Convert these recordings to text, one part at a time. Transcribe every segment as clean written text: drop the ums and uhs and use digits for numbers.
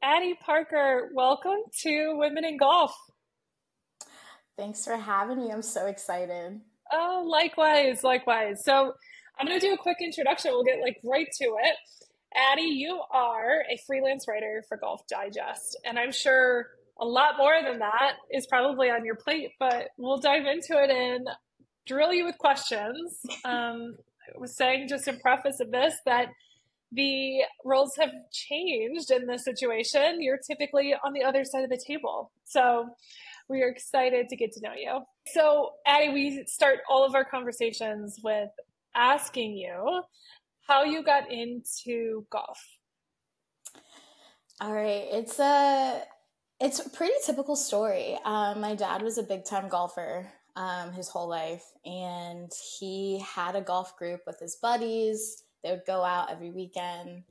Addie Parker, welcome to Women in Golf. Thanks for having me. I'm so excited. Oh, likewise, likewise. So I'm going to do a quick introduction. We'll get right to it. Addie, you are a freelance writer for Golf Digest, and I'm sure a lot more than that is probably on your plate, but we'll dive into it and drill you with questions. I was saying just in preface of this that the roles have changed in this situation. You're typically on the other side of the table. So we are excited to get to know you. So, Addie, we start all of our conversations with asking you how you got into golf. All right, it's a pretty typical story. My dad was a big time golfer his whole life, and he had a golf group with his buddies. They would go out every weekend.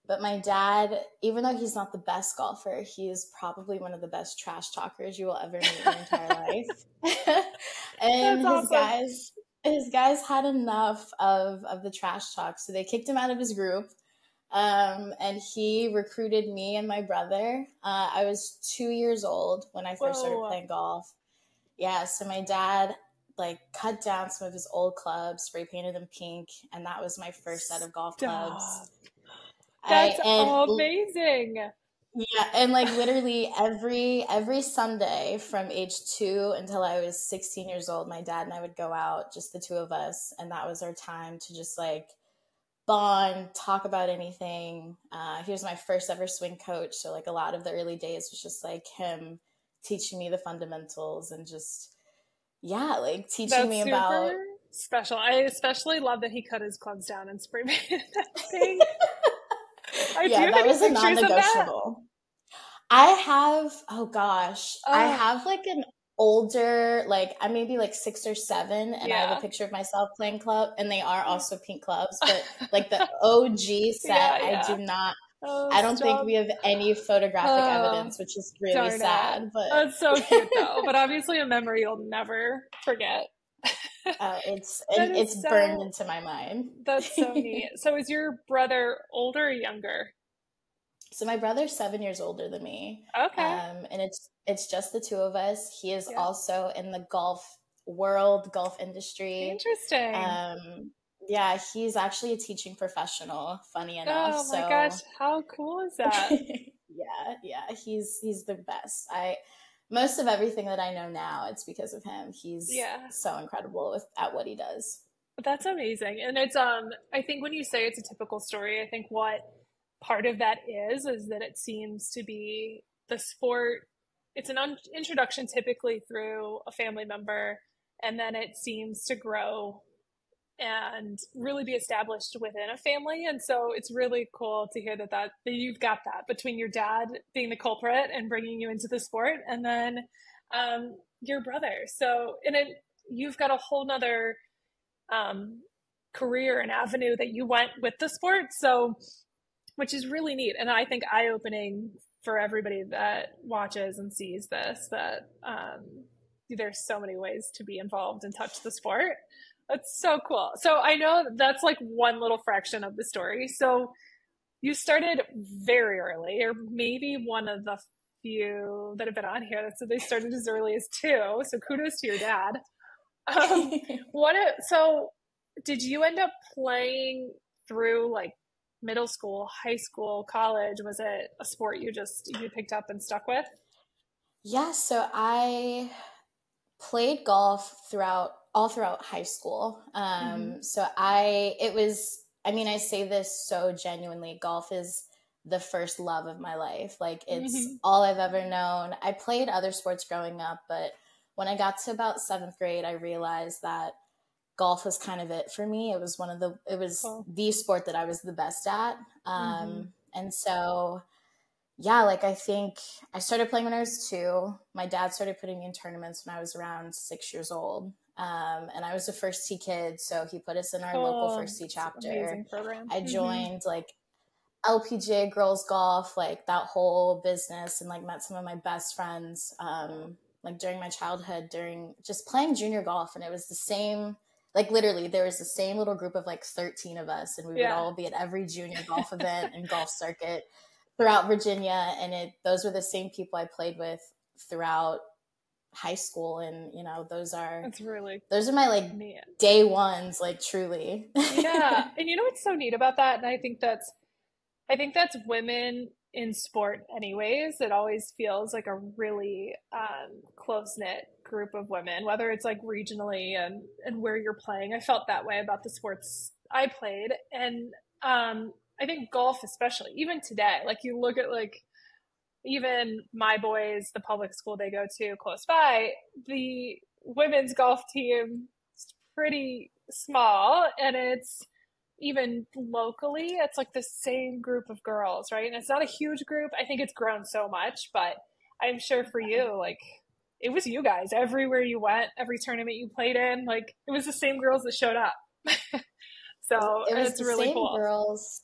But my dad, even though he's not the best golfer, he is probably one of the best trash talkers you will ever meet in your entire life. And That's awesome. his guys had enough of the trash talk, so they kicked him out of his group. And he recruited me and my brother. I was 2 years old when I first started Whoa. playing golf. Yeah, so my dad cut down some of his old clubs, spray painted them pink, and that was my first set of golf Stop. clubs. I That's and amazing. Yeah, and literally every Sunday from age 2 until I was 16 years old, my dad and I would go out, just the two of us, and that was our time to just bond, talk about anything. He was my first ever swing coach, so a lot of the early days was just him teaching me the fundamentals and just teaching That's me about. super special. I especially love that he cut his clubs down and spray painted that pink. Do you Yeah, have that any was a pictures of that? non-negotiable. I have, oh gosh, I Oh, have an older, I'm maybe 6 or 7, and I have a yeah. picture of myself playing club, and they are also pink clubs, but the OG set, Yeah, yeah. Oh, I don't think stop. we have any photographic Oh, evidence, which is really darn it. sad, but That's so cute though, but obviously a memory you'll never forget. That is it's burned so, into my mind. that's so neat. So is your brother older or younger? So my brother's 7 years older than me, Okay. and it's just the two of us. He is Yeah. also in the golf industry. Interesting. Yeah, he's actually a teaching professional, funny enough. Oh my gosh, So how cool is that? yeah, he's the best. I Most of everything that I know now, it's because of him. He's Yeah. so incredible at what he does. That's amazing. And it's I think when you say it's a typical story, I think what part of that is that it seems to be the sport. It's an introduction typically through a family member, and then it seems to grow and really be established within a family. And so it's really cool to hear that you've got that between your dad being the culprit and bringing you into the sport, and then your brother. So, you've got a whole nother um, career and avenue that you went with the sport. So, which is really neat. And I think eye opening for everybody that watches and sees this, that there's so many ways to be involved and touch the sport. That's so cool. So I know that's one little fraction of the story. So you started very early, or maybe one of the few that have been on here. So they started as early as 2. So kudos to your dad. Um, so did you end up playing through middle school, high school, college? Was it a sport you picked up and stuck with? Yeah, so I played golf all throughout high school. Mm-hmm. So I mean, I say this so genuinely. Golf is the first love of my life. It's Mm-hmm. all I've ever known. I played other sports growing up, but when I got to about 7th grade, I realized that golf was kind of it for me. It was Cool. the sport that I was the best at. Mm-hmm. And so yeah, I think I started playing when I was 2. My dad started putting me in tournaments when I was around 6 years old. And I was a first tee kid, so he put us in our local Cool. first tee It's an chapter. amazing program. I Mm-hmm. joined LPGA girls golf, that whole business, and met some of my best friends during my childhood, during just playing junior golf. And it was the same, literally there was the same little group of 13 of us, and we would Yeah. all be at every junior golf event and golf circuit. throughout Virginia, and those were the same people I played with throughout high school, and those are my like neat. day ones, like truly. Yeah, and what's so neat about that, and I think that's women in sport anyways. It always feels like a really close knit group of women, whether it's like regionally and where you're playing. I felt that way about the sports I played, and I think golf especially, even today, like you look at like even my boys, the public school they go to close by, the women's golf team is pretty small, and it's even locally, it's like the same group of girls, right? And it's not a huge group. I think it's grown so much, but I'm sure for you, like it was you guys everywhere you went, every tournament you played in, like it was the same girls that showed up. So it was it's the really same cool. girls.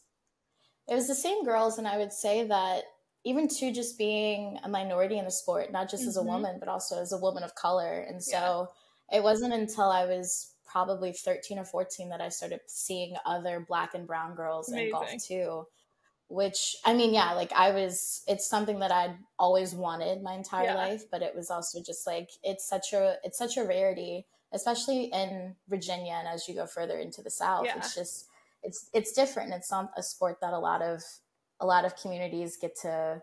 It was the same girls, and I would say that even to just being a minority in the sport, not just as a woman, but also as a woman of color. And so it wasn't until I was probably 13 or 14 that I started seeing other Black and brown girls in golf too, which, I mean, yeah, like it's something that I'd always wanted my entire life, but it was also just like, it's such a rarity, especially in Virginia. And as you go further into the South, it's just, it's different. It's not a sport that a lot of communities get to.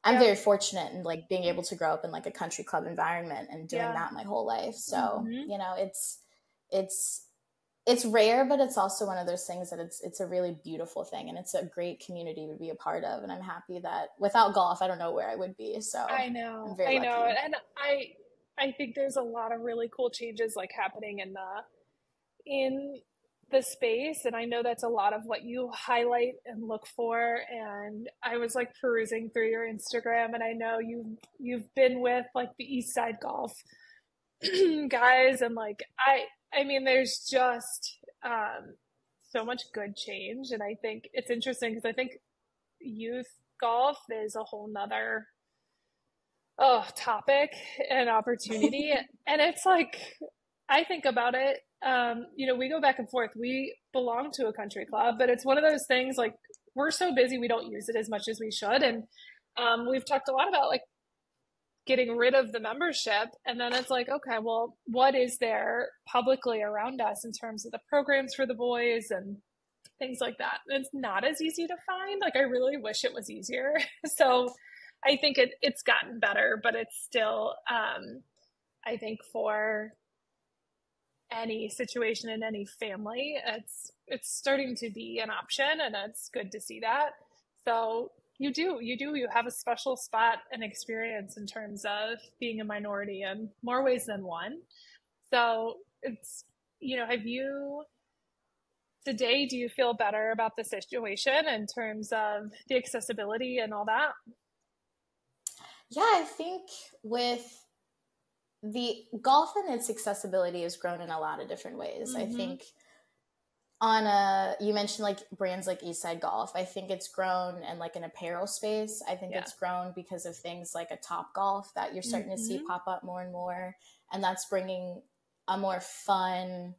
I'm very fortunate in like being able to grow up in like a country club environment and doing that my whole life. So, it's rare, but it's also one of those things that it's a really beautiful thing, and it's a great community to be a part of. And I'm happy that without golf, I don't know where I would be. So I know, I'm very lucky. and I think there's a lot of really cool changes like happening in the space, and I know that's a lot of what you highlight and look for. And I was like perusing through your Instagram, and I know you've been with like the East Side Golf guys, and like I mean there's just so much good change. And I think it's interesting because I think youth golf is a whole nother topic and opportunity. And it's like I think about it, we go back and forth. We belong to a country club, but it's one of those things like we're so busy we don't use it as much as we should. And we've talked a lot about like getting rid of the membership, and then it's like, okay, well, what is there publicly around us in terms of the programs for the boys and things like that? It's not as easy to find. Like I really wish it was easier. So I think it's gotten better, but it's still I think for any situation in any family, it's starting to be an option, and it's good to see that. So you have a special spot and experience in terms of being a minority in more ways than one. So it's have you today, do you feel better about the situation in terms of the accessibility and all that? Yeah, I think with the golf and its accessibility has grown in a lot of different ways. I think you mentioned like brands like Eastside Golf. I think it's grown in like an apparel space. I think it's grown because of things like a Top Golf that you're starting to see pop up more and more. And that's bringing a more fun,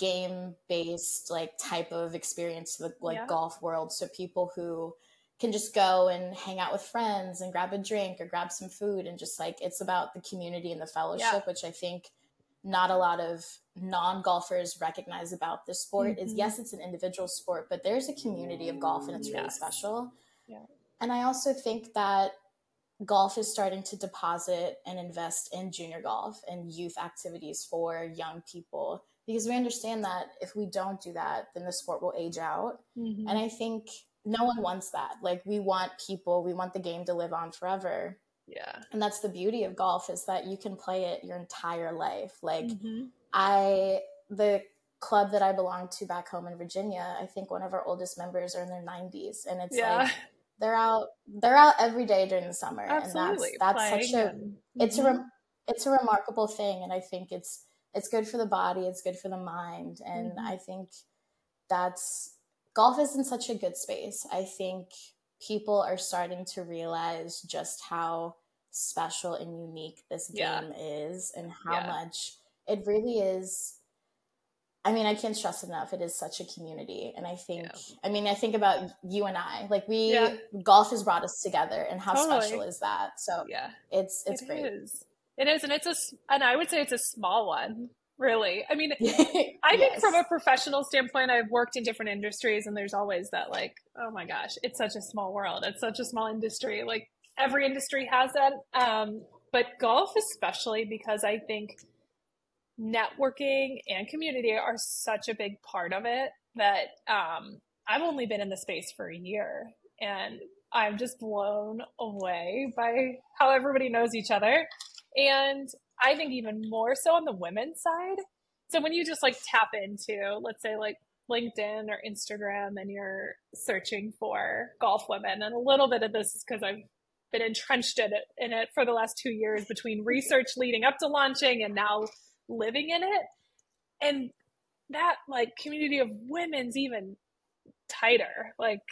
game-based like type of experience to the like golf world. So people who can just go and hang out with friends and grab a drink or grab some food, and just like it's about the community and the fellowship, which I think not a lot of non-golfers recognize about this sport. Is yes, it's an individual sport, but there's a community of golf, and it's really special. And I also think that golf is starting to deposit and invest in junior golf and youth activities for young people, because we understand that if we don't do that, then the sport will age out. And I think no one wants that. Like we want the game to live on forever. And that's the beauty of golf, is that you can play it your entire life. Like the club that I belong to back home in Virginia, I think one of our oldest members are in their 90s, and it's like they're out every day during the summer. Absolutely. And that's such a it's a remarkable thing. And I think it's good for the body, it's good for the mind. And I think golf is in such a good space. I think people are starting to realize just how special and unique this game is, and how much it really is. I mean, I can't stress enough. It is such a community. And I think, I mean, I think about you and I, like golf has brought us together, and how special is that? So it's great. It is. And I would say it's a small one, really. I mean, I think from a professional standpoint, I've worked in different industries, and there's always that like, oh my gosh, it's such a small world. It's such a small industry. Like every industry has that. But golf especially, because I think networking and community are such a big part of it that I've only been in the space for a year, and I'm just blown away by how everybody knows each other. And I think even more so on the women's side. So when you just like tap into, let's say like LinkedIn or Instagram, and you're searching for golf women, and a little bit of this is because I've been entrenched in it for the last 2 years between research leading up to launching and now living in it. And that like community of women's even tighter. Like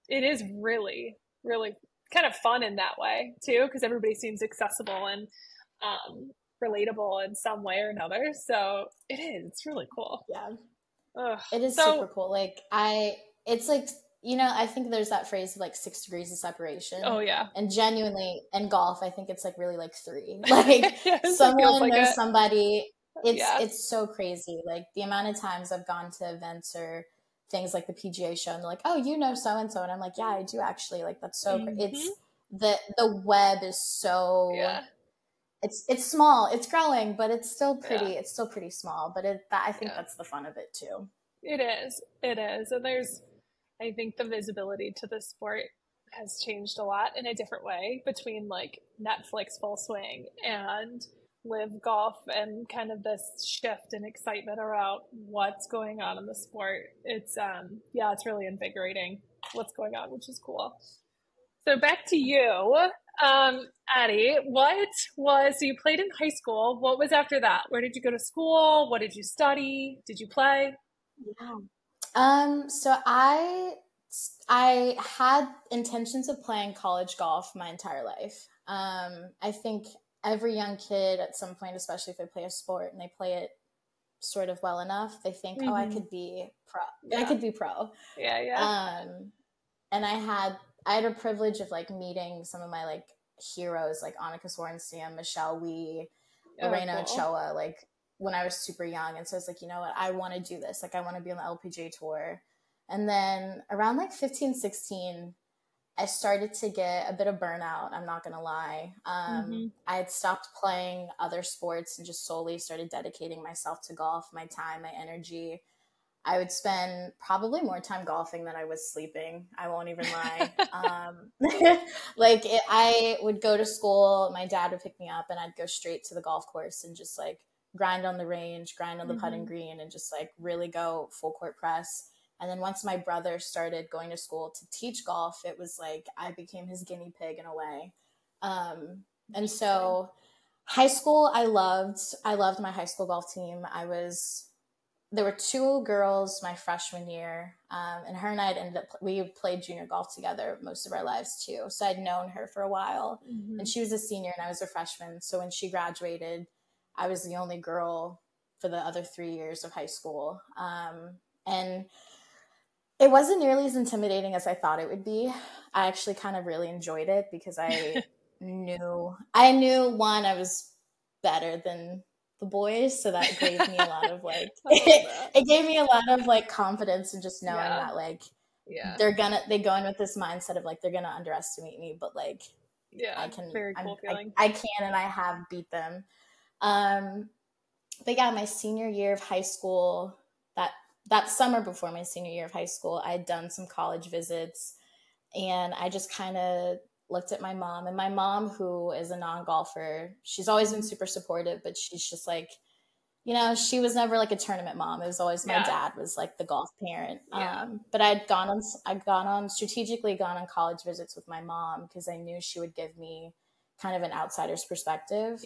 it is really, really kind of fun in that way too, because everybody seems accessible and relatable in some way or another. So it's really cool. It is super cool. Like it's like, you know, I think there's that phrase of like 6 degrees of separation. Oh yeah. And genuinely in golf, I think it's like really like 3. Like someone knows somebody. It's so crazy. Like the amount of times I've gone to events or things like the PGA show, and they're like, oh, you know so-and-so. And I'm like, yeah, I do actually. Like that's so it's the web is so it's small, it's growing, but it's still pretty it's still pretty small. But I think that's the fun of it too. It is. And I think the visibility to the sport has changed a lot in a different way between like Netflix Full Swing and live golf, and kind of this shift and excitement around what's going on in the sport. It's it's really invigorating what's going on, which is cool. So back to you, Addie. So you played in high school. What was after that? Where did you go to school? What did you study? Did you play? So I had intentions of playing college golf my entire life. I think every young kid at some point, especially if they play a sport and they play it sort of well enough, they think, oh, I could be pro. I could be pro. And I had a privilege of like meeting some of my like heroes, like Annika Sorenstam, Michelle Wee, Lorena Ochoa, like when I was super young. And so it's like, you know what, I want to do this. Like I want to be on the LPGA tour. And then around like 15, 16, I started to get a bit of burnout. I'm not going to lie. I had stopped playing other sports and just solely started dedicating myself to golf, my time, my energy. I would spend probably more time golfing than I was sleeping. I won't even lie. I would go to school, my dad would pick me up, and I'd go straight to the golf course and just like grind on the range, grind on the putting green, and just like really go full court press. And then once my brother started going to school to teach golf, it was like I became his guinea pig in a way. And so high school, I loved my high school golf team. There were 2 girls my freshman year, and her and I we played junior golf together most of our lives too. So I'd known her for a while, and she was a senior and I was a freshman. So when she graduated, I was the only girl for the other 3 years of high school. And it wasn't nearly as intimidating as I thought it would be. I actually kind of really enjoyed it because I knew one, I was better than the boys, so that gave me a lot of like it gave me a lot of like confidence and just knowing that like they go in with this mindset of like they're gonna underestimate me, but like I can very cool feeling. I can and I have beat them. But yeah, my senior year of high school, that summer before my senior year of high school, I had done some college visits, and I just kind of looked at my mom, and my mom, who is a non-golfer, she's always been super supportive, but she's just like, you know, she was never like a tournament mom. It was always my dad was like the golf parent. But I'd strategically gone on college visits with my mom because I knew she would give me kind of an outsider's perspective.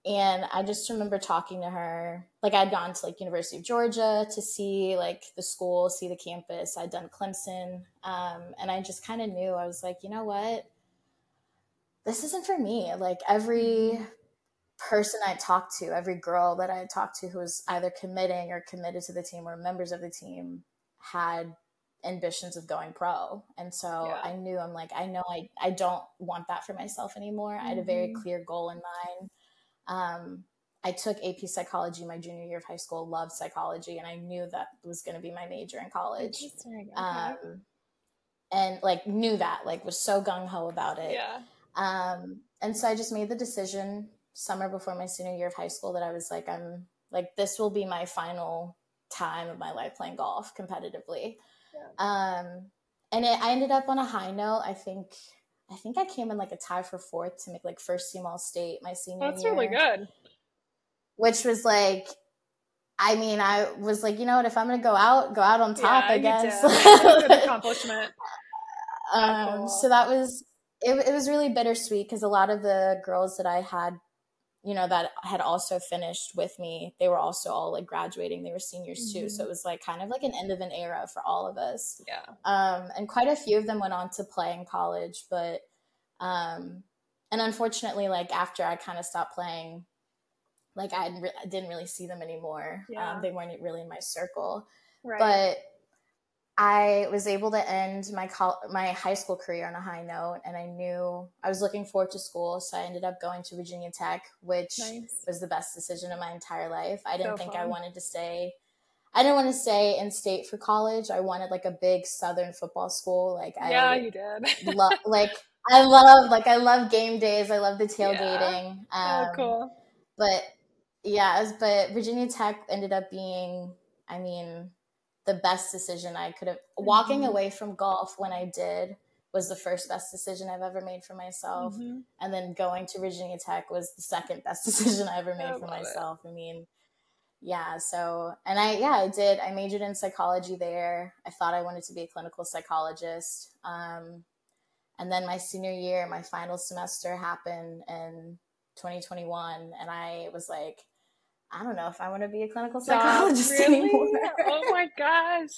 And I just remember talking to her, like I'd gone to like University of Georgia to see like the school, see the campus. I'd done Clemson. And I just kind of knew, I was like, you know what? This isn't for me. Like every person I talked to, every girl that I talked to who was either committing or committed to the team or members of the team had ambitions of going pro. And so I knew, I'm like, I know I don't want that for myself anymore. I had a very clear goal in mind. I took AP psychology my junior year of high school, loved psychology, and I knew that was going to be my major in college. Okay. And like knew that, like was so gung-ho about it. And so I just made the decision summer before my senior year of high school that I was like, I'm like, this will be my final time of my life playing golf competitively. And I ended up on a high note. I think I came in like a tie for fourth to make like first team all state my senior year. That's really good. Which was like, I mean, I was like, you know what, if I'm going to go out on top, I guess. Good accomplishment. Cool. So that was, it was really bittersweet because a lot of the girls that I had, you know, that had also finished with me, they were also all like graduating. They were seniors too. So it was like kind of like an end of an era for all of us. And quite a few of them went on to play in college, but, and unfortunately, like after I kind of stopped playing, like I didn't really see them anymore. They weren't really in my circle, but I was able to end my high school career on a high note, and I knew I was looking forward to school. So I ended up going to Virginia Tech, which was the best decision of my entire life. I didn't think I wanted to stay. I didn't want to stay in state for college. I wanted like a big Southern football school. Like you did. I love game days. I love the tailgating. Cool. But Virginia Tech ended up being, I mean, the best decision I could have. Walking away from golf when I did was the first best decision I've ever made for myself. And then going to Virginia Tech was the second best decision I ever made for myself. I mean, so, and I did. I majored in psychology there. I thought I wanted to be a clinical psychologist. And then my senior year, my final semester happened in 2021. And I was like, I don't know if I want to be a clinical psychologist anymore. Oh my gosh.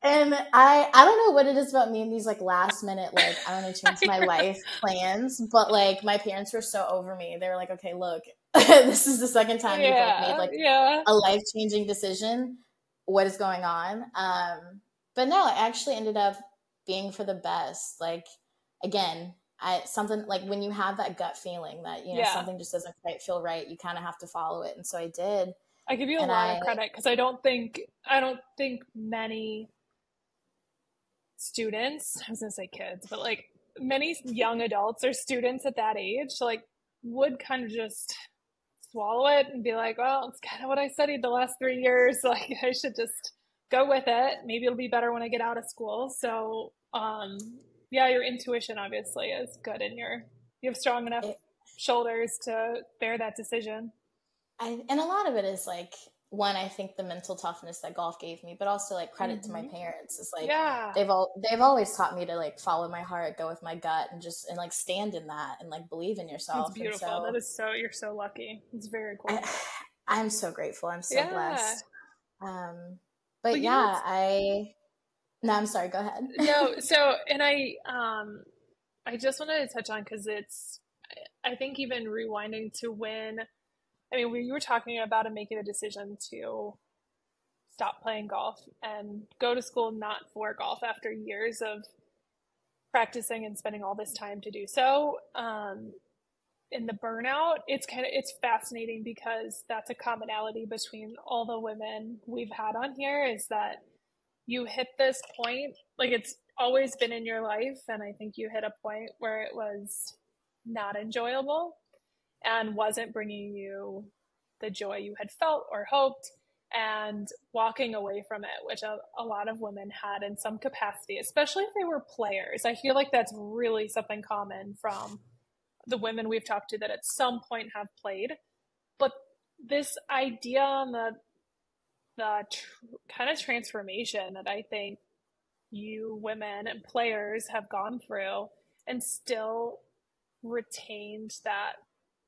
And I don't know what it is about me and these like last minute, like, I don't know, change my life plans, but like my parents were so over me. They were like, okay, look, this is the second time you've like made like a life-changing decision. What is going on? But no, it actually ended up being for the best. Like, again, something like when you have that gut feeling that, you know, something just doesn't quite feel right, you kind of have to follow it. And so I did. I give you a lot of credit because I don't think many students, I was going to say kids, but like many young adults or students at that age, like would kind of just swallow it and be like, well, it's kind of what I studied the last 3 years. Like I should just go with it. Maybe it'll be better when I get out of school. So, your intuition obviously is good, and you have strong enough shoulders to bear that decision. And a lot of it is like, one, I think the mental toughness that golf gave me, but also like credit to my parents. It's like they've always taught me to like follow my heart, go with my gut, and like stand in that and like believe in yourself. It's beautiful. That is you're so lucky. It's very cool. I'm so grateful. I'm so blessed. But no, I'm sorry. Go ahead. No. So, and I just wanted to touch on, cause I think even rewinding to when, I mean, you were talking about making a decision to stop playing golf and go to school not for golf after years of practicing and spending all this time to do so. In the burnout, it's fascinating because that's a commonality between all the women we've had on here, is that you hit this point, like it's always been in your life. And I think you hit a point where it was not enjoyable and wasn't bringing you the joy you had felt or hoped, and walking away from it, which a lot of women had in some capacity, especially if they were players. I feel like that's really something common from the women we've talked to that at some point have played. But this idea on the kind of transformation that I think you women and players have gone through and still retained that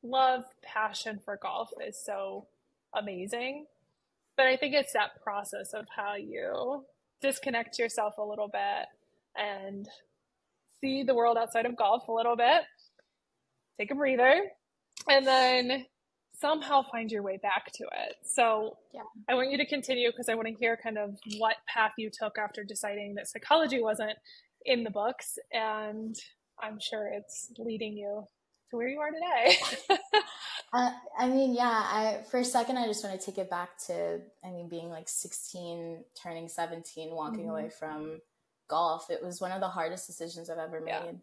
love, passion for golf is so amazing. But I think it's that process of how you disconnect yourself a little bit and see the world outside of golf a little bit. Take a breather and then somehow find your way back to it. So Yeah. I want you to continue because I want to hear kind of what path you took after deciding that psychology wasn't in the books. And I'm sure it's leading you to where you are today. I mean, yeah, for a second, I just want to take it back to, I mean, being like 16, turning 17, walking away from golf. It was one of the hardest decisions I've ever made.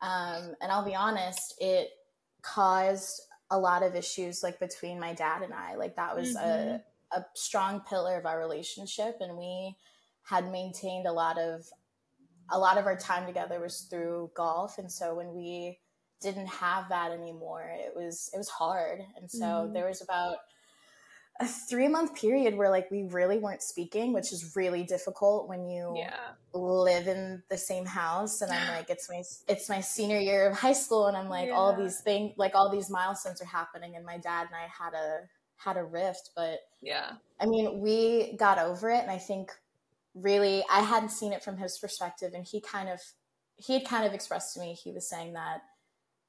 And I'll be honest, it caused a lot of issues like between my dad and I. Like that was a strong pillar of our relationship, and we had maintained a lot of our time together was through golf. And so when we didn't have that anymore, it was hard. And so there was about a 3-month period where like we really weren't speaking, which is really difficult when you live in the same house. And I'm like, it's my senior year of high school, and I'm like, all these things, like all these milestones are happening, and my dad and I had a rift. But I mean, we got over it, and I think really I hadn't seen it from his perspective, and he had kind of expressed to me, he was saying that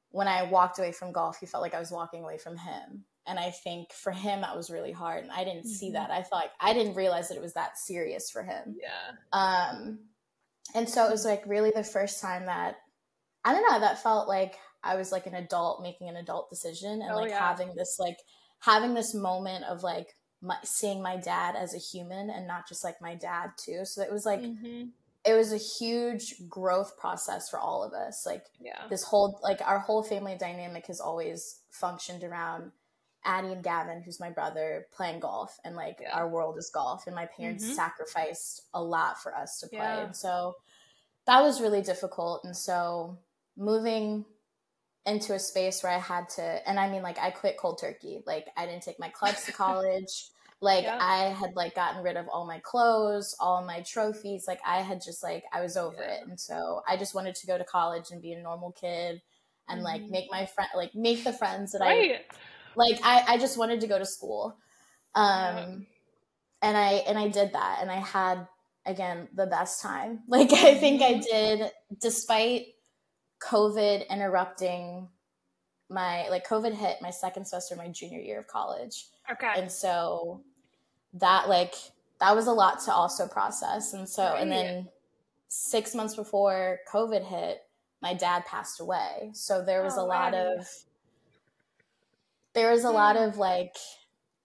when I walked away from golf, he felt like I was walking away from him. And I think for him, that was really hard. And I didn't see that. I didn't realize that it was that serious for him. And so it was like really the first time that, I don't know, that felt like I was like an adult making an adult decision, and having this moment of like seeing my dad as a human and not just like my dad too. So it was like, it was a huge growth process for all of us. Like this whole, like our whole family dynamic has always functioned around Addie and Gavin, who's my brother, playing golf, and like our world is golf, and my parents sacrificed a lot for us to play. And so that was really difficult. And so moving into a space where I had to, and I mean, like I quit cold turkey. Like I didn't take my clubs to college. Like I had like gotten rid of all my clothes, all my trophies. Like I had just like, I was over it. And so I just wanted to go to college and be a normal kid and like make the friends that I just wanted to go to school. And I did that, and I had, again, the best time. Like I think I did, despite COVID interrupting COVID hit my second semester, my junior year of college. And so that was a lot to also process. And so, and then 6 months before COVID hit, my dad passed away. So there was a lot of like,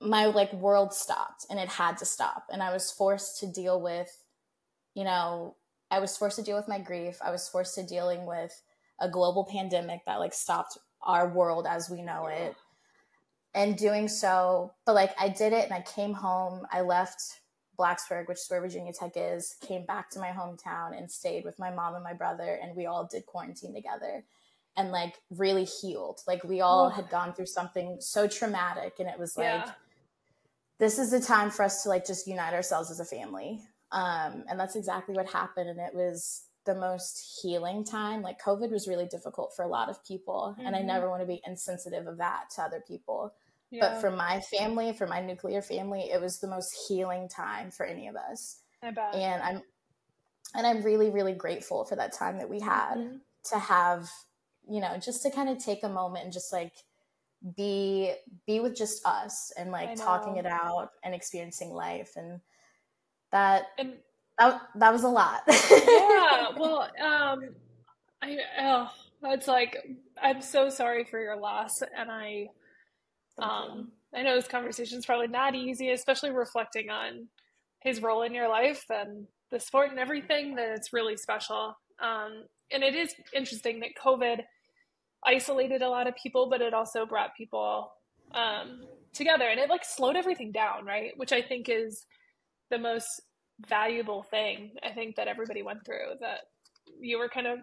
my like world stopped, and it had to stop. And I was forced to deal with, I was forced to deal with my grief. I was forced to dealing with a global pandemic that like stopped our world as we know it. And doing so, but like I did it, and I came home. I left Blacksburg, which is where Virginia Tech is, came back to my hometown and stayed with my mom and my brother, and we all did quarantine together and like really healed. Like we all had gone through something so traumatic, and it was like, this is the time for us to like just unite ourselves as a family. And that's exactly what happened. And it was the most healing time. Like COVID was really difficult for a lot of people, and I never want to be insensitive of that to other people. But for my family, for my nuclear family, it was the most healing time for any of us. I bet. And I'm really, really grateful for that time that we had to have, just to kind of take a moment and just like be with just us and like talking it out and experiencing life. And that was a lot. Well, it's like, I'm so sorry for your loss. And I know this conversation is probably not easy, especially reflecting on his role in your life and the sport and everything, that it's really special. And it is interesting that COVID isolated a lot of people, but it also brought people together, and it like slowed everything down, right? Which I think is the most valuable thing I think that everybody went through, that you were kind of,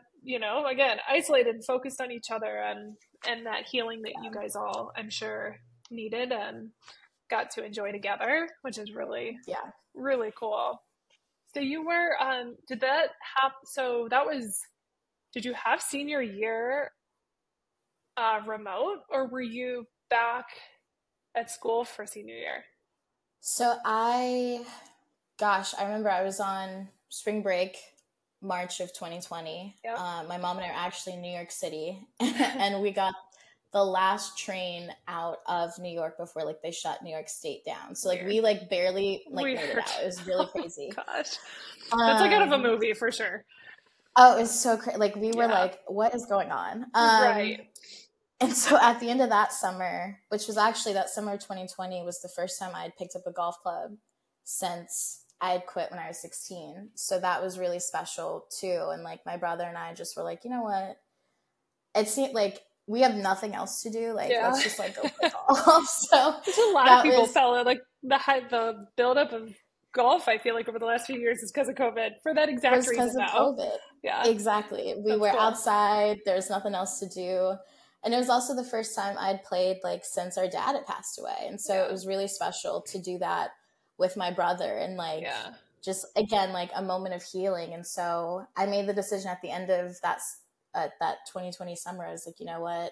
again, isolated and focused on each other, and that healing that you guys all, I'm sure, needed and got to enjoy together, which is really, really cool. So you were, did you have senior year remote, or were you back at school for senior year? So I remember I was on spring break, March of 2020. My mom and I are actually in New York City, and we got the last train out of New York before like they shut New York State down. So like Weird. we like barely like Weird. made it out. It was really crazy. Gosh. That's like out of a movie for sure. Oh, it was so crazy. Like we were like, what is going on? Right. And so at the end of that summer, which was actually that summer of 2020, was the first time I had picked up a golf club since I had quit when I was 16. So that was really special too. And like my brother and I just were like, you know what? It seemed like we have nothing else to do. Like, let's just like go play golf. So there's a lot of people felt like the buildup of golf, I feel like over the last few years is because of COVID for that exact reason. Because of COVID. Yeah, exactly. We were outside. There was nothing else to do. And it was also the first time I'd played like since our dad had passed away. And so it was really special to do that with my brother and like just again, like a moment of healing. And so I made the decision at the end of that 2020 summer. I was like, you know what?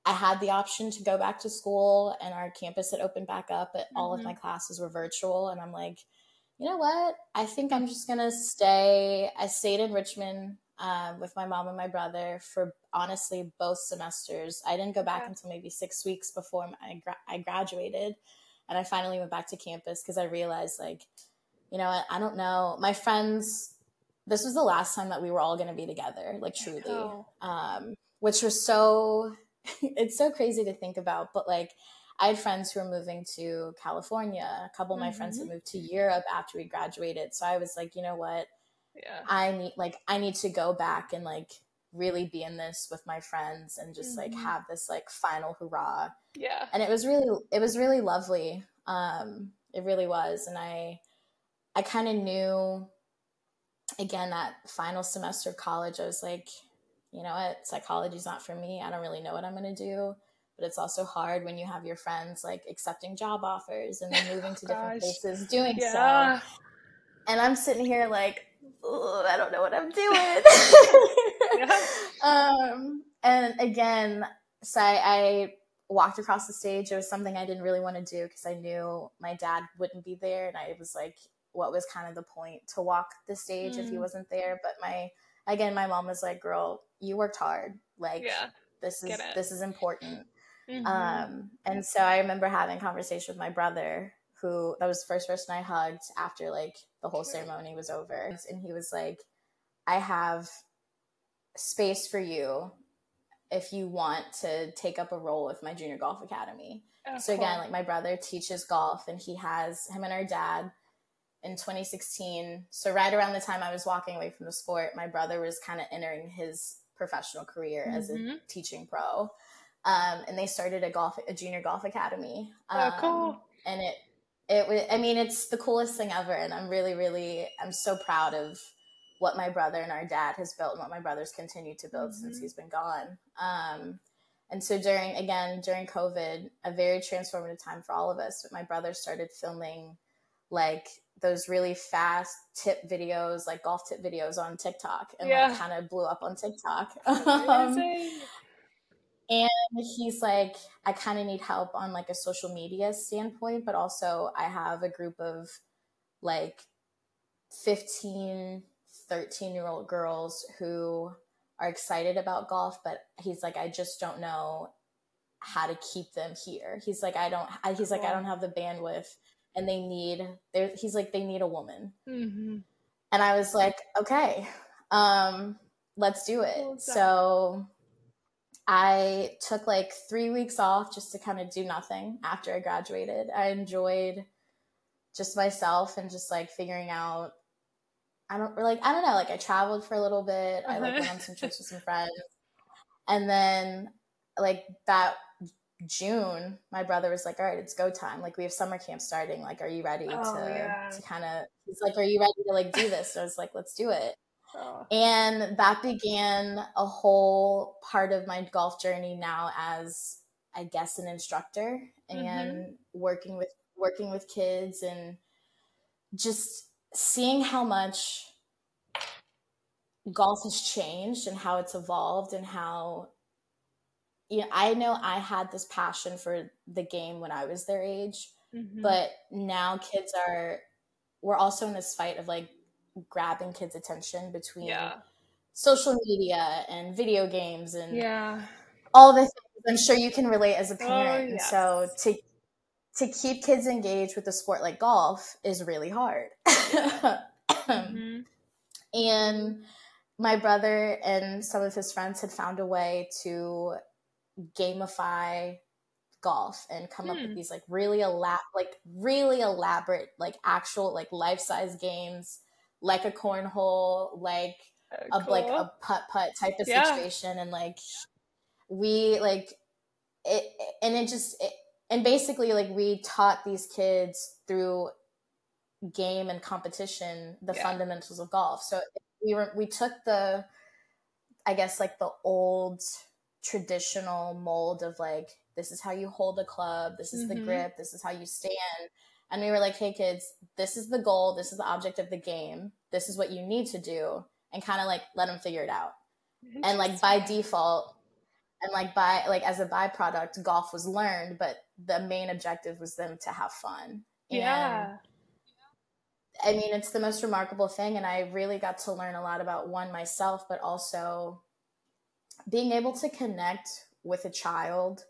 I had the option to go back to school and our campus had opened back up, but all of my classes were virtual. And I'm like, you know what? I think I'm just going to stay. I stayed in Richmond with my mom and my brother for honestly both semesters. I didn't go back until maybe 6 weeks before I graduated. And I finally went back to campus because I realized like, you know what? I don't know. My friends, this was the last time that we were all going to be together, like truly, which was so, it's so crazy to think about. But like, I had friends who were moving to California. A couple of my friends had moved to Europe after we graduated. So I was like, you know what? I need to go back and like really be in this with my friends and just like have this like final hurrah. Yeah. And it was really lovely. It really was. And I kind of knew, again, that final semester of college, I was like, you know what? Psychology's not for me. I don't really know what I'm going to do. But it's also hard when you have your friends like accepting job offers and then moving to different places doing so. And I'm sitting here like, I don't know what I'm doing. And again, so I walked across the stage. It was something I didn't really want to do because I knew my dad wouldn't be there. And I was like, what was kind of the point to walk the stage if he wasn't there? But my mom was like, girl, you worked hard. Like, this is important. And so I remember having a conversation with my brother, who that was the first person I hugged after like the whole ceremony was over. And he was like, I have space for you if you want to take up a role with my junior golf academy. So again, like my brother teaches golf and him and our dad in 2016. So right around the time I was walking away from the sport, my brother was kind of entering his professional career as a teaching pro. And they started a junior golf academy. Cool. And it was, I mean, it's the coolest thing ever. And I'm so proud of what my brother and our dad has built and what my brother's continued to build since he's been gone. And so during COVID, a very transformative time for all of us, but my brother started filming like those really fast tip videos, like golf tip videos on TikTok, and like kind of blew up on TikTok. And he's like, I kind of need help on like a social media standpoint, but also I have a group of like 15, 13-year-old girls who are excited about golf, but he's like, I just don't know how to keep them here. He's like, I don't have the bandwidth, and they need a woman. And I was like, okay, let's do it. Cool. So I took like 3 weeks off just to kind of do nothing after I graduated. I enjoyed just myself and just like figuring out, I don't know, like I traveled for a little bit. I like went on some trips with some friends. And then like that June, my brother was like, all right, it's go time. Like we have summer camp starting. Like, are you ready to kind of, he's like, are you ready to like do this? So I was like, let's do it. And that began a whole part of my golf journey now as, I guess, an instructor and working with kids and just seeing how much golf has changed and how it's evolved and how, you know, I know I had this passion for the game when I was their age, but now we're also in this fight of like grabbing kids' attention between social media and video games and all the things I'm sure you can relate as a parent. Oh, And yes. so to keep kids engaged with a sport like golf is really hard. Yeah. Mm-hmm. And my brother and some of his friends had found a way to gamify golf and come up with these like really elaborate, like actual like life-size games, like a cornhole, like like a putt-putt type of situation. And like we like it, and it just and basically like we taught these kids through game and competition the fundamentals of golf. So we took the, I guess, like the old traditional mold of like, this is how you hold a club, this is the grip, this is how you stand. And we were like, hey kids, this is the goal, this is the object of the game, this is what you need to do, and kind of like let them figure it out. And like by default, and like by like as a byproduct, golf was learned, but the main objective was them to have fun. Yeah. And I mean, it's the most remarkable thing. And I really got to learn a lot about one, myself, but also being able to connect with a child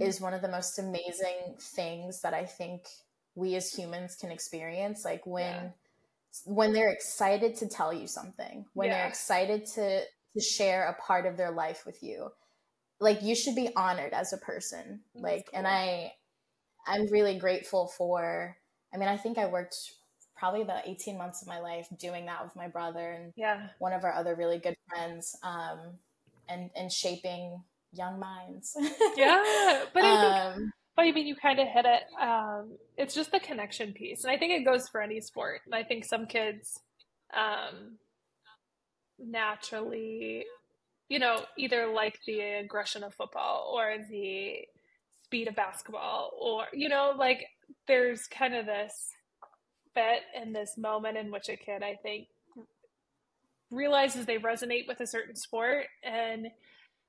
is one of the most amazing things that I think we as humans can experience. Like when they're excited to tell you something, when they're excited to share a part of their life with you, like you should be honored as a person. Like, cool. And I'm really grateful for, I mean, I think I worked probably about 18 months of my life doing that with my brother and one of our other really good friends, and shaping young minds. Yeah, but I think, but I mean, you kind of hit it. It's just the connection piece, and I think it goes for any sport. And I think some kids, naturally, you know, either like the aggression of football or the speed of basketball, or you know, like there's kind of this fit in this moment in which a kid, I think, realizes they resonate with a certain sport, and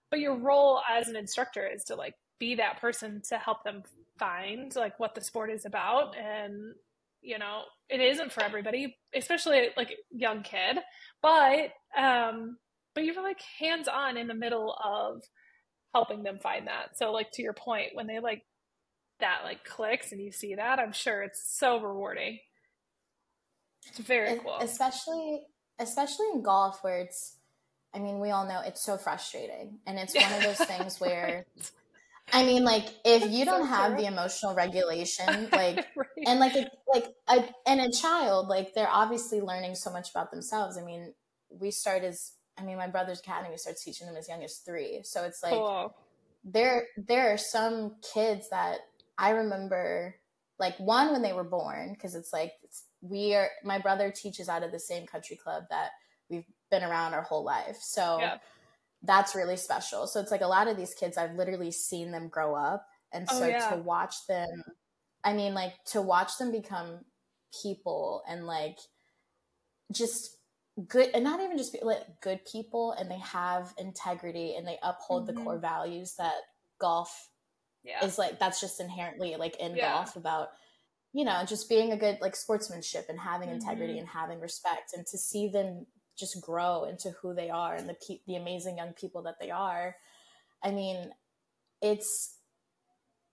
but your role as an instructor is to like be that person to help them find like what the sport is about. And you know, it isn't for everybody, especially like young kid, but you're like hands on in the middle of helping them find that. So like to your point, when they like that like clicks and you see that, I'm sure it's so rewarding. It's very cool. Especially in golf, where it's, I mean, we all know it's so frustrating. And it's one of those things where, I mean, like, if you don't have the emotional regulation, like, and and a child, like, they're obviously learning so much about themselves. I mean, my brother's academy starts teaching them as young as 3. So it's like, cool. There are some kids that I remember, like, one, when they were born, because it's like, my brother teaches out of the same country club that we've been around our whole life. So that's really special. So it's like a lot of these kids, I've literally seen them grow up. And so to watch them, I mean, like to watch them become people and like just good, and not even just like good people, and they have integrity and they uphold the core values that golf is like, that's just inherently like in golf about, you know, just being a good like sportsmanship and having integrity and having respect, and to see them just grow into who they are and the amazing young people that they are. I mean, it's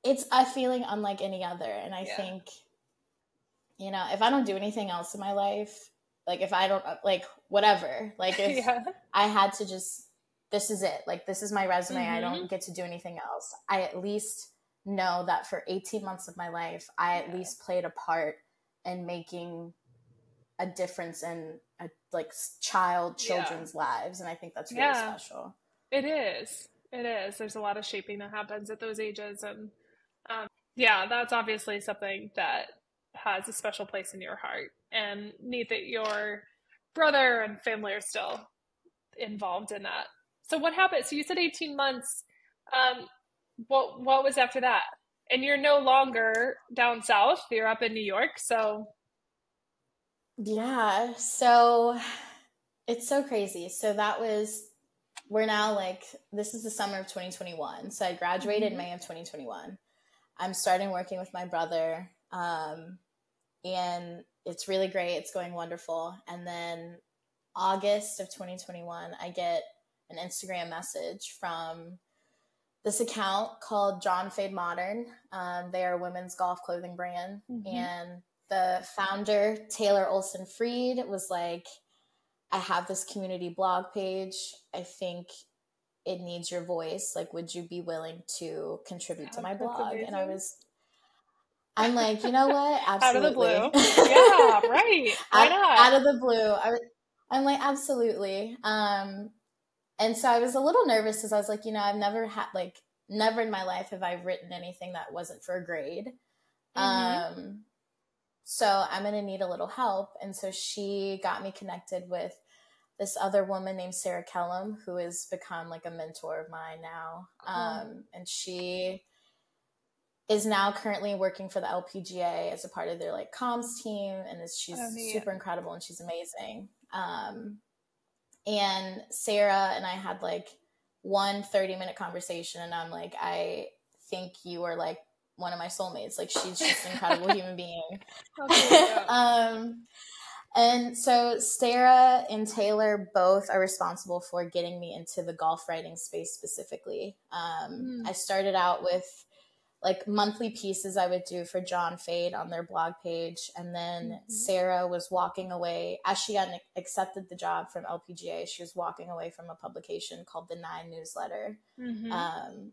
a feeling unlike any other. And I think, you know, if I don't do anything else in my life, like if I don't like whatever, like if I had to just, this is it, like this is my resume, I don't get to do anything else, I at least know that for 18 months of my life, I at least played a part in making a difference in children's lives. And I think that's really special. It is. There's a lot of shaping that happens at those ages. And that's obviously something that has a special place in your heart, and neat that your brother and family are still involved in that. So what happened? So you said 18 months. What was after that? And you're no longer down south, you're up in New York. So yeah, so it's so crazy. So we're now like, this is the summer of 2021. So I graduated in May of 2021. I'm starting working with my brother, and it's really great. It's going wonderful. And then August of 2021, I get an Instagram message from this account called John Fade Modern. They are a women's golf clothing brand. And the founder, Taylor Olson Freed, was like, I have this community blog page. I think it needs your voice. Like, would you be willing to contribute to my blog? Amazing. And I'm like, you know what? Absolutely. Out of the blue. Yeah, right. Why not? Out of the blue. I'm like, absolutely. And so I was a little nervous because I was like, you know, I've never in my life have I written anything that wasn't for a grade. So I'm going to need a little help. And so she got me connected with this other woman named Sarah Kellum, who has become like a mentor of mine now. And she is now currently working for the LPGA as a part of their like comms team. And she's super incredible and she's amazing. And Sarah and I had like one 30-minute conversation, and I'm like, I think you are like one of my soulmates. Like, she's just an incredible human being. And so Sarah and Taylor both are responsible for getting me into the golf writing space specifically. I started out with like monthly pieces I would do for John Fade on their blog page. And then Sarah was walking away as she got accepted the job from LPGA. She was walking away from a publication called the 9 newsletter,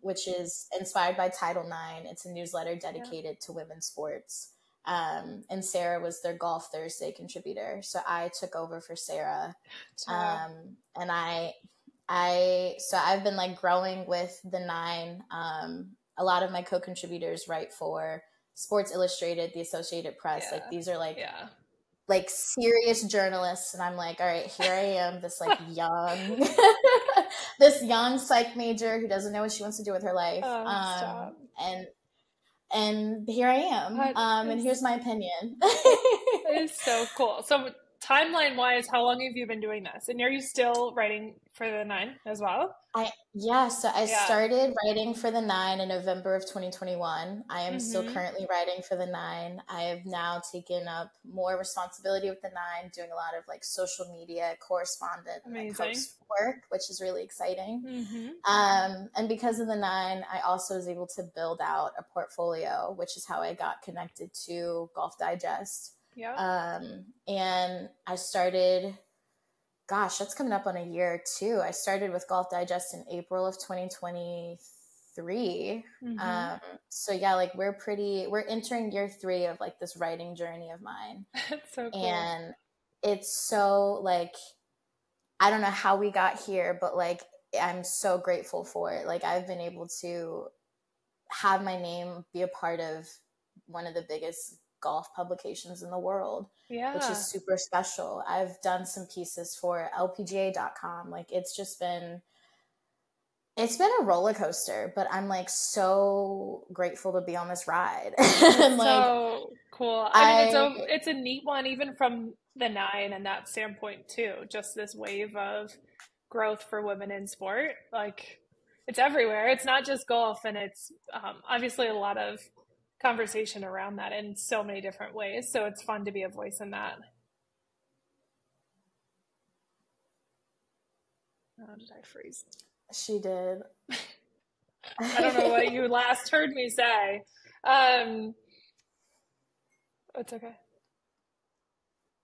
which is inspired by Title IX. It's a newsletter dedicated to women's sports. And Sarah was their Golf Thursday contributor. So I took over for Sarah. And so I've been like growing with the 9. A lot of my co-contributors write for Sports Illustrated, the Associated Press. Like, these are like serious journalists. And I'm like, all right, here I am, this like this young psych major who doesn't know what she wants to do with her life. And here I am. And here's my opinion. It is so cool. So timeline wise, how long have you been doing this? And are you still writing for the 9 as well? So I started writing for the 9 in November of 2021. I am still currently writing for the 9. I have now taken up more responsibility with the 9, doing a lot of like social media correspondent and post work, which is really exciting. And because of the 9, I also was able to build out a portfolio, which is how I got connected to Golf Digest. And I started, gosh, that's coming up on a year too. I started with Golf Digest in April of 2023. So yeah, like we're entering year 3 of like this writing journey of mine. That's so cool. And it's so like, I don't know how we got here, but like, I'm so grateful for it. Like, I've been able to have my name be a part of one of the biggest golf publications in the world, which is super special. I've done some pieces for LPGA.com. Like, it's been a roller coaster, but I'm like so grateful to be on this ride. And like, so cool. I mean, it's a neat one, even from the 9 and that standpoint too. Just this wave of growth for women in sport. Like, it's everywhere. It's not just golf, and it's obviously a lot of conversation around that in so many different ways. So it's fun to be a voice in that. Oh, did I freeze? She did. I don't know what you last heard me say. It's okay.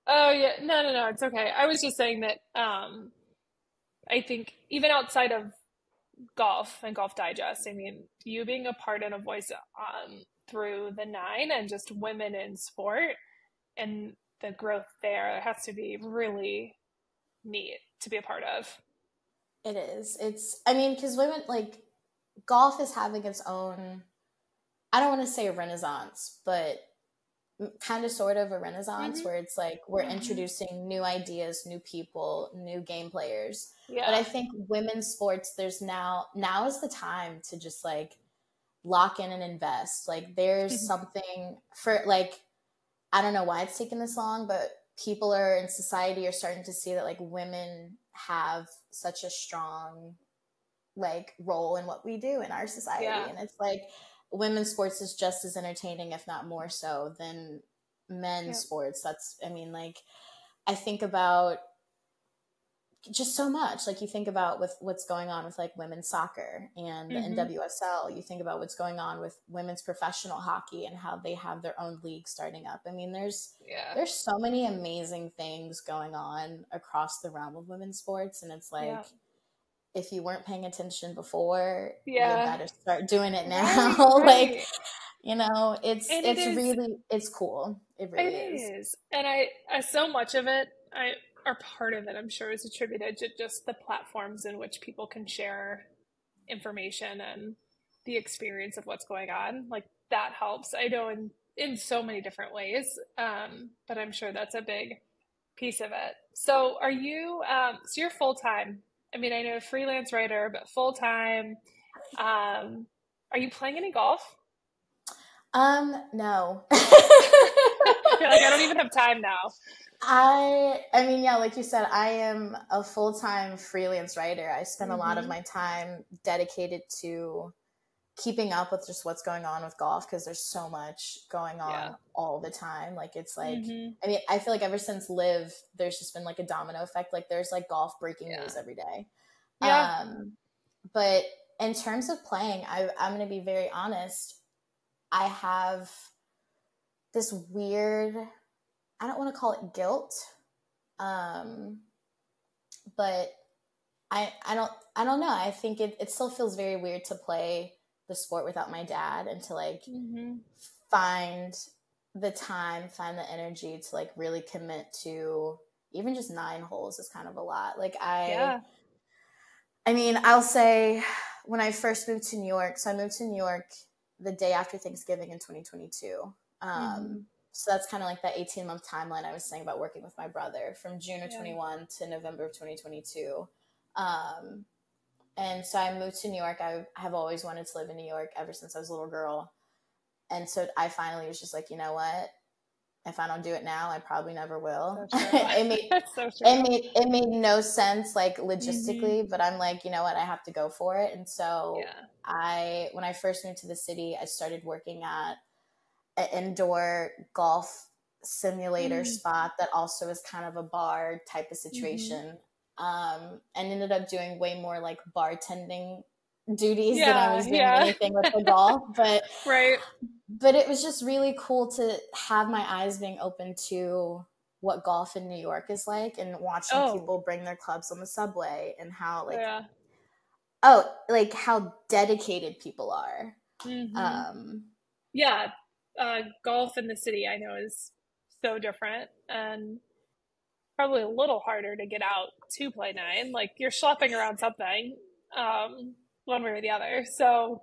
Oh yeah, no, it's okay. I was just saying that I think even outside of golf and Golf Digest, I mean, you being a part and a voice through the 9 and just women in sport and the growth there has to be really neat to be a part of. It is. I mean, because women, like, golf is having its own, I don't want to say a renaissance, but kind of sort of a renaissance where it's like we're introducing new ideas, new people, new game players. But I think women's sports, now is the time to just like lock in and invest. Like, there's something for, like, I don't know why it's taken this long, but people in society are starting to see that like women have such a strong like role in what we do in our society. And it's like women's sports is just as entertaining, if not more so, than men's sports. I mean, like, I think about just so much. Like you think about with what's going on with like women's soccer and the NWSL, you think about what's going on with women's professional hockey and how they have their own league starting up. I mean, there's so many amazing things going on across the realm of women's sports. And it's like, if you weren't paying attention before, you better start doing it now. Right. Like, you know, it's cool. It really is. And I so much of it, or part of it, I'm sure, is attributed to just the platforms in which people can share information and the experience of what's going on. Like that helps. I know in so many different ways, but I'm sure that's a big piece of it. So are you, so you're full-time. I mean, I know freelance writer, but full-time. Are you playing any golf? No. I feel like I don't even have time now. I mean, yeah, like you said, I am a full-time freelance writer. I spend a lot of my time dedicated to keeping up with just what's going on with golf because there's so much going on all the time. Like it's like, I mean, I feel like ever since Live, there's just been like a domino effect. Like there's like golf breaking news every day. But in terms of playing, I'm going to be very honest. I have this weird, I don't want to call it guilt, but I don't know. I think it still feels very weird to play the sport without my dad and to like find the time, find the energy to like really commit to even just 9 holes is kind of a lot. Like I mean, I'll say when I first moved to New York, so I moved to New York the day after Thanksgiving in 2022. So that's kind of like that 18-month timeline I was saying about working with my brother from June of 21 to November of 2022. And so I moved to New York. I have always wanted to live in New York ever since I was a little girl. And so I finally was just like, you know what? If I don't do it now, I probably never will. So it made no sense, like logistically, but I'm like, you know what? I have to go for it. And so when I first moved to the city, I started working at an indoor golf simulator spot that also is kind of a bar type of situation. And ended up doing way more like bartending duties than I was doing anything with the golf. But but it was just really cool to have my eyes being open to what golf in New York is like and watching people bring their clubs on the subway and how like like how dedicated people are. Golf in the city I know is so different and probably a little harder to get out to play 9. Like you're schlepping around something one way or the other. So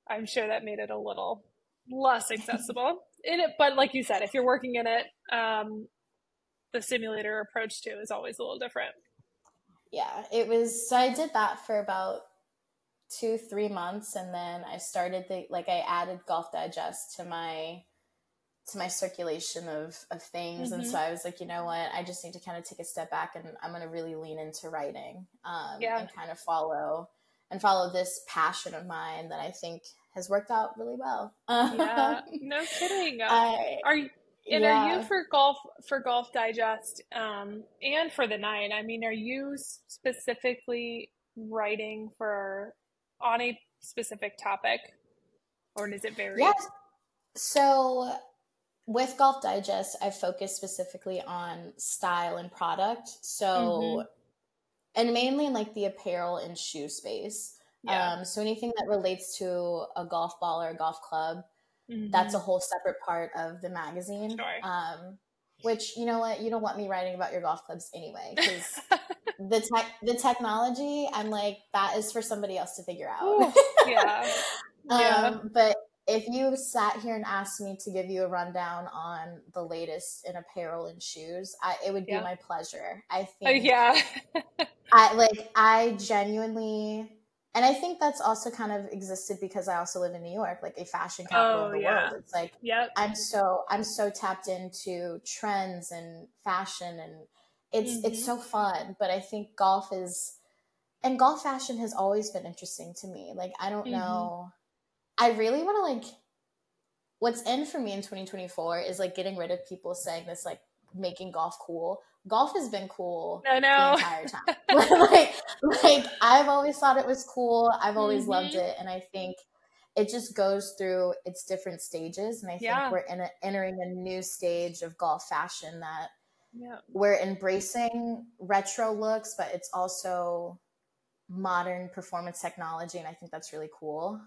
I'm sure that made it a little less accessible in it. But like you said, if you're working in it, the simulator approach to is always a little different. Yeah, it was. So I did that for about 2-3 months. And then I started I added Golf Digest to my circulation of things. And so I was like, you know what, I just need to kind of take a step back and I'm going to really lean into writing and kind of follow this passion of mine that I think has worked out really well. No kidding. Are you for Golf Digest and for the 9? I mean, are you specifically writing on a specific topic, or does it vary? Yeah. So with Golf Digest, I focus specifically on style and product. So, and mainly in like the apparel and shoe space. So anything that relates to a golf ball or a golf club, that's a whole separate part of the magazine. Sure. Which, you know what, you don't want me writing about your golf clubs anyway, because the technology, I'm like, that is for somebody else to figure out. But if you sat here and asked me to give you a rundown on the latest in apparel and shoes, it would be my pleasure. I think I genuinely, and I think that's also kind of existed because I also live in New York, like a fashion capital of the world. It's like I'm so tapped into trends and fashion, and it's so fun. But I think golf fashion has always been interesting to me. Like I don't know. I really want to like, what's in for me in 2024 is like getting rid of people saying this, like making golf cool. golf has been cool I the know. entire time. like I've always thought it was cool. I've always loved it. And I think it just goes through its different stages. And I think we're entering a new stage of golf fashion that we're embracing retro looks, but it's also modern performance technology. And I think that's really cool.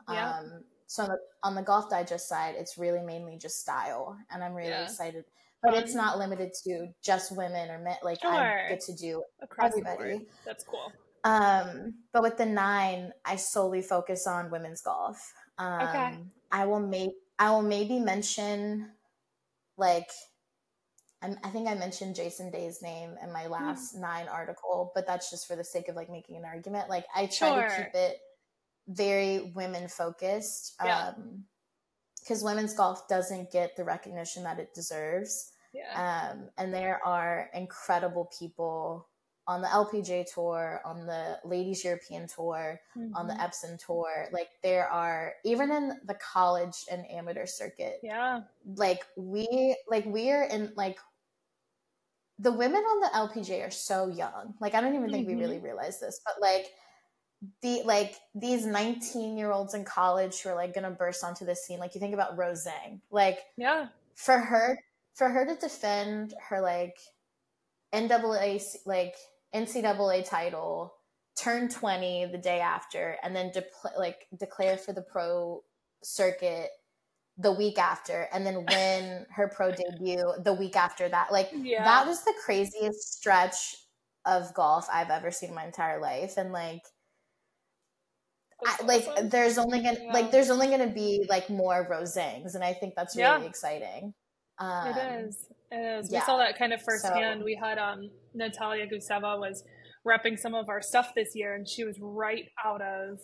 So on the Golf Digest side, it's really mainly just style. And I'm really excited. But it's not limited to just women or men. Like I get to do across everybody. That's cool. But with the 9, I solely focus on women's golf. I will maybe mention, like, I think I mentioned Jason Day's name in my last 9 article, but that's just for the sake of like making an argument. Like I try to keep it very women focused, because women's golf doesn't get the recognition that it deserves. And there are incredible people on the LPGA tour, on the Ladies European tour, on the Epson tour. Like there are, even in the college and amateur circuit, like we are in, like, the women on the LPGA are so young. Like I don't even think we really realize this, but like these 19-year-olds in college who are like gonna burst onto the scene. Like you think about Rose Zhang, like for her to defend her like NCAA title, turn 20 the day after, and then declare for the pro circuit the week after, and then win her pro debut the week after that. Like that was the craziest stretch of golf I've ever seen in my entire life. And like there's only gonna be like more Rose Zangs, and I think that's really exciting. It is. We saw that kind of firsthand. We had Natalia Guseva was repping some of our stuff this year, and she was right out of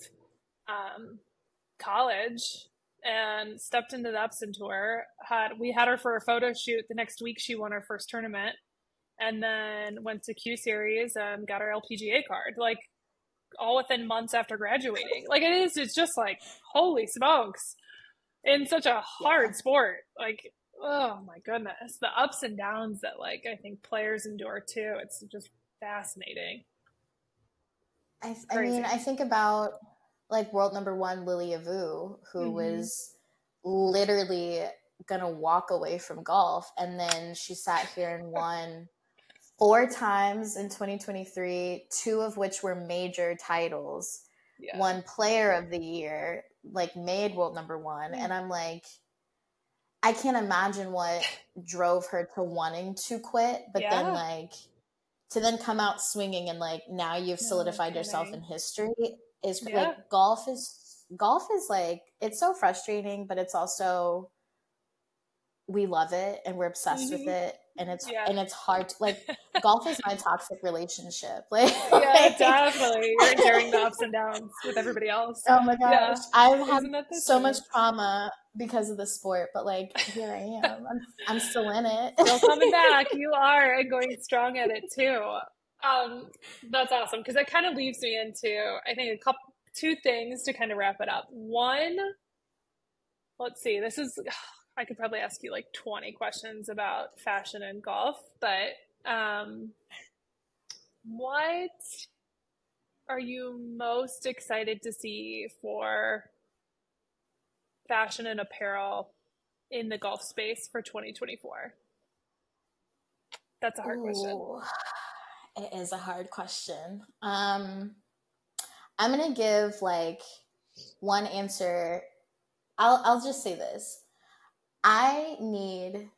college and stepped into the Epson tour. We had her for a photo shoot. The next week she won her first tournament, and then went to Q Series and got her LPGA card, like all within months after graduating. Like it's just like, holy smokes, in such a hard sport. Like, oh my goodness, the ups and downs that like I think players endure too. It's just fascinating. I mean, I think about like world number 1 Lilia Vu, who was literally gonna walk away from golf, and then she sat here and won 4 times in 2023, 2 of which were major titles. Won Player of the Year, like made world number 1, and I'm like, I can't imagine what drove her to wanting to quit, but then like to then come out swinging and like now you've solidified yourself in history is like golf is like, it's so frustrating, but it's also, we love it and we're obsessed with it, and it's hard to, like golf is my toxic relationship. Like definitely you're enduring the ups and downs with everybody else. Oh my gosh, I've had so much trauma because of the sport, but like here I am. I'm still in it. Still coming back. You are, and going strong at it too. That's awesome, because that kind of leads me into, I think, 2 things to kind of wrap it up. One, let's see, I could probably ask you like 20 questions about fashion and golf, but what are you most excited to see for fashion and apparel in the golf space for 2024? That's a hard question. It is a hard question. I'm gonna give like one answer. I'll just say this. I need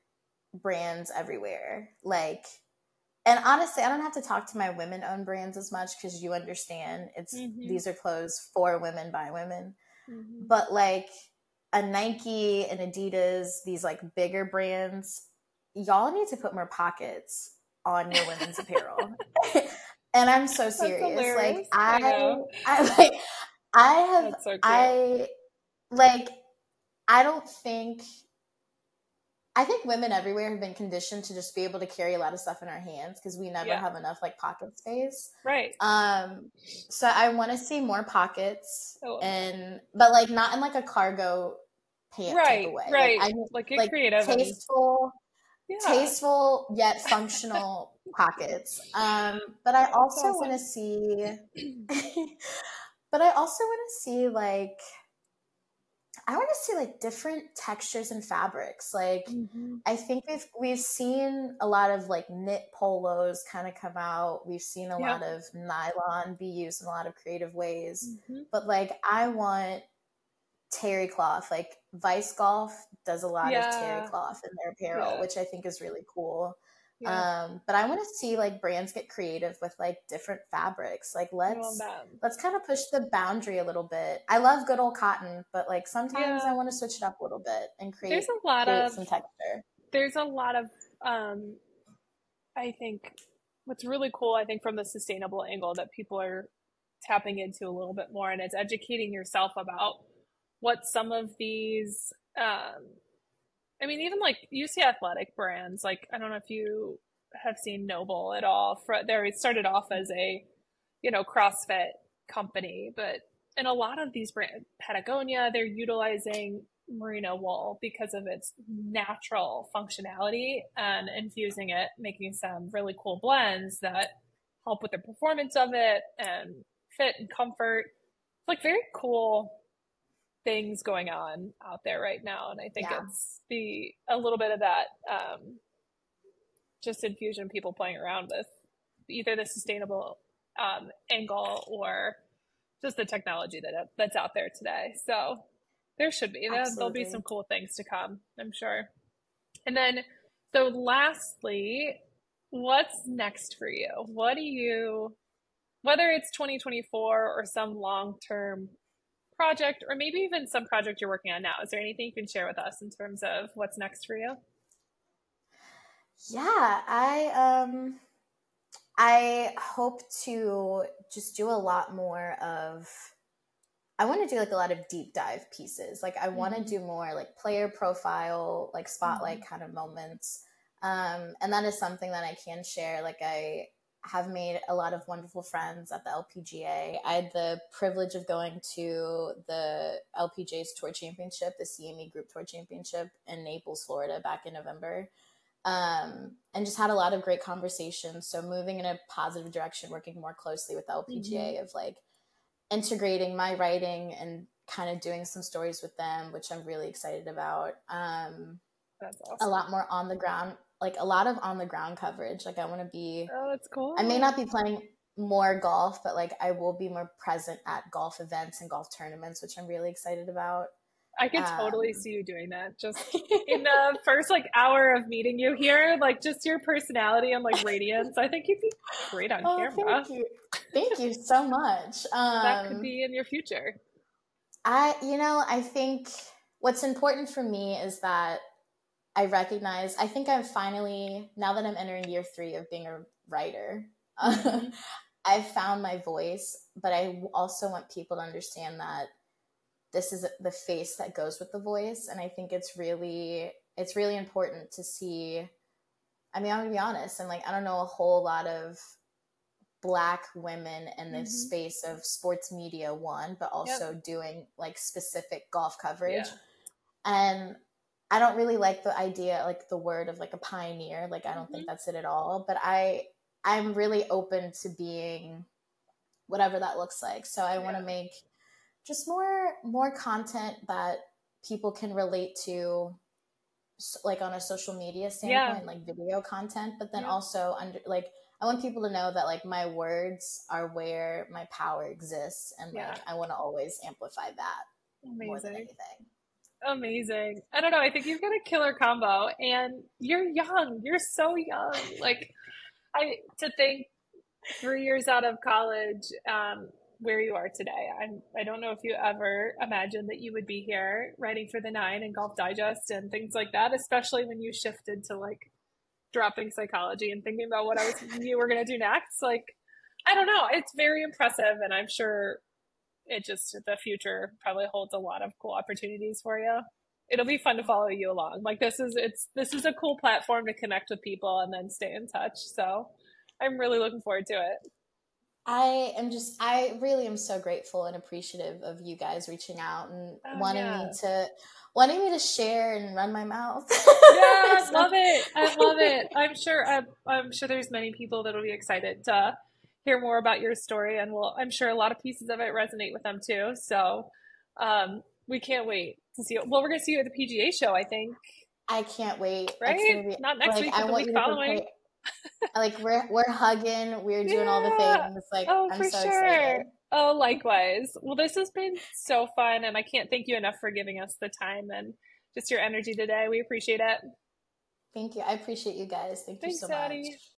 brands everywhere. Like, and honestly, I don't have to talk to my women-owned brands as much, because you understand these are clothes for women by women. But like a Nike and Adidas, these like bigger brands, y'all need to put more pockets on your women's apparel. And I'm so serious. Like I think women everywhere have been conditioned to just be able to carry a lot of stuff in our hands, because we never have enough like pocket space. Right. So I want to see more pockets, but like not in like a cargo pant type of way. Right. Like creative, tasteful. Yeah. tasteful yet functional pockets. But I That's also want awesome. to see, but I also want to see like, I want to see like different textures and fabrics. Like, Mm-hmm. I think we've seen a lot of like knit polos kind of come out. We've seen a Yep. lot of nylon be used in a lot of creative ways. Mm-hmm. But like, I want terry cloth. Like Vice Golf does a lot of terry Yeah. cloth in their apparel, Yeah. which I think is really cool. Yeah. But I want to see like brands get creative with like different fabrics. Like I love that. let's kind of push the boundary a little bit. I love good old cotton, but like sometimes I Yeah. want to switch it up a little bit and There's a lot create of some texture. there's a lot of um I think what's really cool, I think from the sustainable angle that people are tapping into a little bit more, and it's educating yourself about what some of these I mean, even like you see athletic brands, like I don't know if you have seen Noble at all. There, it started off as a, CrossFit company, but in a lot of these brands, Patagonia, they're utilizing merino wool because of its natural functionality and infusing it, making some really cool blends that help with the performance of it and fit and comfort. It's like very cool things going on out there right now, and I think Yeah, it's the a little bit of that just infusion, people playing around with either the sustainable angle or just the technology that's out there today. So there should be there'll be some absolutely. cool things to come, I'm sure. And then, so lastly, what's next for you? What do you, whether it's 2024 or some long term project, or maybe even some project you're working on now, is there anything you can share with us in terms of what's next for you? Yeah, I hope to just do a lot more of, I want to do like a lot of deep dive pieces. Like I want to Mm-hmm. do more like player profile, like Mm-hmm. spotlight kind of moments. And that is something that I can share. Like I have made a lot of wonderful friends at the LPGA. I had the privilege of going to the LPGA's Tour Championship, the CME Group Tour Championship in Naples, Florida back in November. And just had a lot of great conversations. So moving in a positive direction, working more closely with the Mm-hmm. LPGA of like integrating my writing and kind of doing some stories with them, which I'm really excited about. That's A awesome. lot more on the ground, like a lot of on the ground coverage. Like I want to be, Oh, that's I may cool. not be playing more golf, but like I will be more present at golf events and golf tournaments, which I'm really excited about. I could totally Um, see you doing that. Just in the first like hour of meeting you here, like just your personality and like radiance. I think you'd be great on oh, camera. thank you so much. That could be in your future. I think what's important for me is that I recognize, I think I'm finally, now that I'm entering year 3 of being a writer, Mm-hmm. I've found my voice, but I also want people to understand that this is the face that goes with the voice. And I think it's really important to see. I mean, I'm gonna be honest, and like, I don't know a whole lot of Black women in the Mm-hmm. space of sports media, one, but Yep. also doing like specific golf coverage. Yeah. And I don't really like the idea, like the word of like a pioneer. Like I don't think Mm-hmm. that's it at all. But I'm really open to being whatever that looks like. So I want to Yeah. make just more content that people can relate to, like on a social media Yeah. standpoint, like video content, but then Yep. also under like I want people to know that like my words are where my power exists, and like Yeah. I want to always amplify that more than Amazing. anything. Amazing. I don't know. I think you've got a killer combo, and you're young. You're so young. Like to think 3 years out of college, where you are today. I don't know if you ever imagined that you would be here writing for the Nine and Golf Digest and things like that, especially when you shifted to like dropping psychology and thinking about what you were gonna do next. Like, I don't know. It's very impressive, and I'm sure the future probably holds a lot of cool opportunities for you. It'll be fun to follow you along. Like this is a cool platform to connect with people and then stay in touch. So I'm really looking forward to it. I really am so grateful and appreciative of you guys reaching out and Oh, wanting yeah. me to share and run my mouth. Yeah, I So- love it. I love it. I'm sure there's many people that'll be excited to hear more about your story, and I'm sure a lot of pieces of it resonate with them too. So, we can't wait to see it. Well, we're gonna see you at the PGA show, I think, I can't wait. It's right? gonna be Not next like, week, I but the want week you to following. prepare. Like, we're hugging, we're doing all the Yeah. things. Like, Oh, I'm for so excited. sure. Oh, likewise. Well, this has been so fun, and I can't thank you enough for giving us the time and just your energy today. We appreciate it. Thank you. I appreciate you guys. Thank you Thanks, so much. Addie.